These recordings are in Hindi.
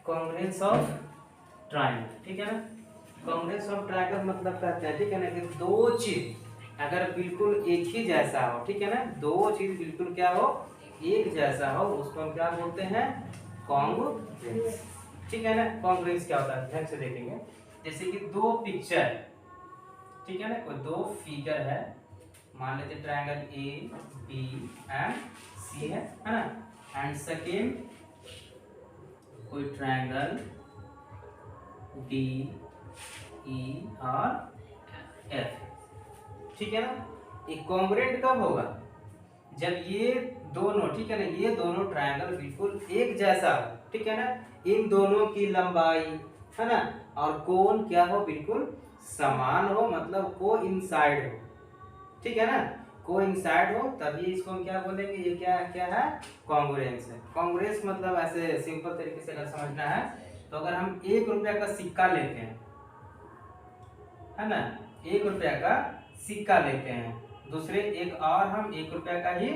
कॉन्ग्रुएंस ऑफ ट्रायंगल, ठीक है ना। कॉन्ग्रुएंस ऑफ ट्रायंगल मतलब कहते हैं, ठीक है ना, कि दो चीज अगर बिल्कुल एक ही जैसा हो, ठीक है ना, दो चीज बिल्कुल क्या हो, एक जैसा हो, उसको हम क्या बोलते हैं, कॉन्ग्रुएंस, ठीक है ना। कॉन्ग्रुएंस क्या होता है ध्यान से देखेंगे, जैसे कि दो पिक्चर, ठीक है ना, कोई दो फिगर है, मान लेते ट्रायंगल ए बी एंड सी है ना, एंड सेकेंड कोई ट्रायंगल डी ई और एफ, ठीक है ना। ये कॉन्ग्रुएंट कब होगा, जब ये दोनों, ठीक है ना, ये दोनों ट्रायंगल बिल्कुल एक जैसा हो, ठीक है ना, इन दोनों की लंबाई, है ना, और कोण क्या हो, बिल्कुल समान हो, मतलब कोइंसाइड हो, ठीक है ना, कोइंसाइड हो, तभी इसको हम क्या बोलेंगे, ये क्या क्या है, कॉन्ग्रुएंस है। कॉन्ग्रुएंस मतलब ऐसे सिंपल तरीके से अगर समझना है तो अगर हम 1 रुपया का सिक्का लेते हैं, है ना, 1 रुपया का सिक्का लेते हैं, दूसरे एक और हम 1 रुपया का ही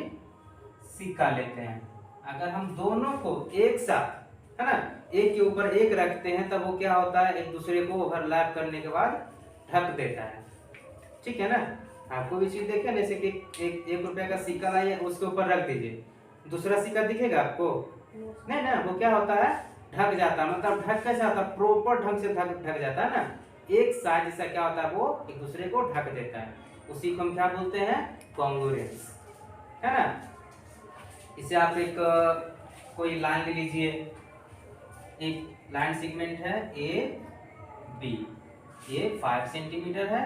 सिक्का लेते हैं, अगर हम दोनों को एक साथ, है ना, एक के ऊपर एक रखते हैं, तब वो क्या होता है, एक दूसरे को ओवरलैप करने के बाद ढक देता है, ठीक है ना। आपको भी चीज देखे, जैसे कि एक रुपया का सिक्का लाइए, उसके ऊपर रख दीजिए, दूसरा सिक्का दिखेगा आपको नहीं ना, वो क्या होता है, ढक जाता है, मतलब ढक कैसे आता है, प्रॉपर ढंग से ढक जाता है ना, एक साइड जैसा क्या होता है, वो एक दूसरे को ढक देता है, उसी को हम क्या बोलते हैं, कॉन्ग्रुएंस, है ना। इसे आप एक कोई लाइन ले लीजिए, एक लाइन सेगमेंट है ए बी, ये 5 सेंटीमीटर है,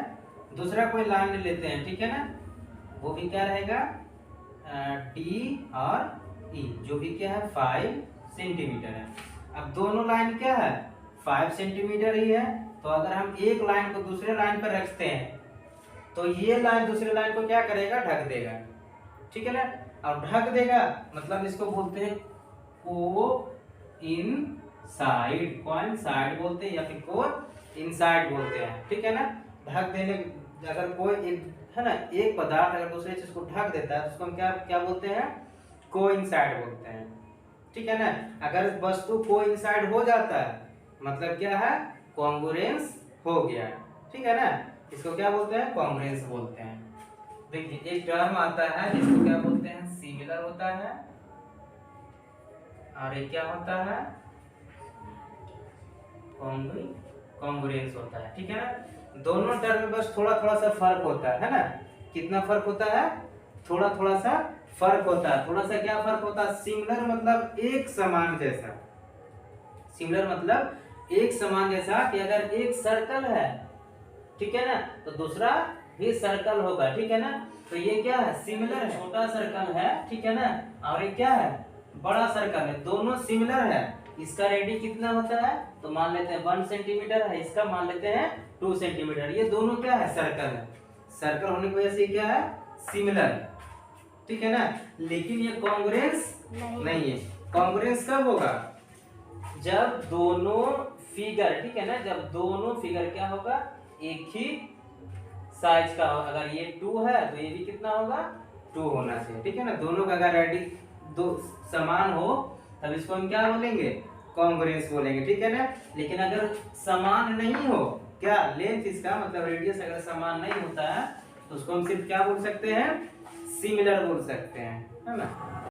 दूसरा कोई लाइन ले लेते हैं, ठीक है ना, वो भी क्या रहेगा, डी और ई, जो भी क्या है 5 सेंटीमीटर है। अब दोनों लाइन क्या है, 5 सेंटीमीटर ही है, तो अगर हम एक लाइन को दूसरे लाइन पर रखते हैं तो ये लाइन दूसरे लाइन को क्या करेगा, ढक देगा, ठीक है ना। और ढक देगा मतलब इसको बोलते हैं कोइंसाइड, कोइंसाइड बोलते हैं या फिर कोइंसाइड बोलते हैं, ठीक है ना। ढक देने, अगर कोई एक, है ना, एक पदार्थ अगर दूसरे चीज को ढक देता है तो उसको हम क्या क्या बोलते हैं, कोइंसाइड बोलते हैं, ठीक है ना। अगर वस्तु कोइंसाइड हो जाता है मतलब क्या है, कॉन्ग्रुएंस हो गया, ठीक है ना, इसको क्या बोलते हैं, कॉन्ग्रुएंस बोलते हैं। देखिए एक टर्म आता है जिसको क्या बोलते हैं, सिमिलर होता है, और ये क्या होता है, कॉन्ग्रुएंस होता है, ठीक है ना। दोनों टर्म में बस थोड़ा थोड़ा सा फर्क होता है ना, कितना फर्क होता है, थोड़ा थोड़ा सा फर्क होता है, थोड़ा सा क्या फर्क होता है, सिमिलर मतलब एक समान जैसा, सिमिलर मतलब एक समान जैसा, कि अगर एक सर्कल है, ठीक है ना, तो दूसरा भी सर्कल होगा, ठीक है ना, तो ये क्या है, सिमिलर, छोटा सर्कल है, ठीक है ना, और ये क्या है, बड़ा सर्कल है, दोनों सिमिलर है। इसका रेडियस कितना होता है, तो मान लेते हैं 1 सेंटीमीटर है, इसका मान लेते हैं 2 सेंटीमीटर, ये दोनों क्या है, सर्कल है, सर्कल होने की वजह से क्या है, सिमिलर, ठीक है ना। लेकिन ये कॉन्ग्रुएंस नहीं है। कॉन्ग्रुएंस कब होगा, जब दोनों फिगर, ठीक है ना, जब दोनों फिगर क्या होगा, एक ही साइज का हो, अगर ये 2 है तो ये भी कितना होगा, 2 होना चाहिए, ठीक है ना। दोनों का अगर रेडियस दो समान हो तब इसको हम क्या बोलेंगे, कॉन्ग्रुएंस बोलेंगे, ठीक है ना। लेकिन अगर समान नहीं हो, क्या लेंथ इसका मतलब रेडियस अगर समान नहीं होता है तो उसको हम सिर्फ क्या बोल सकते हैं, सिमिलर बोल सकते हैं, है ना।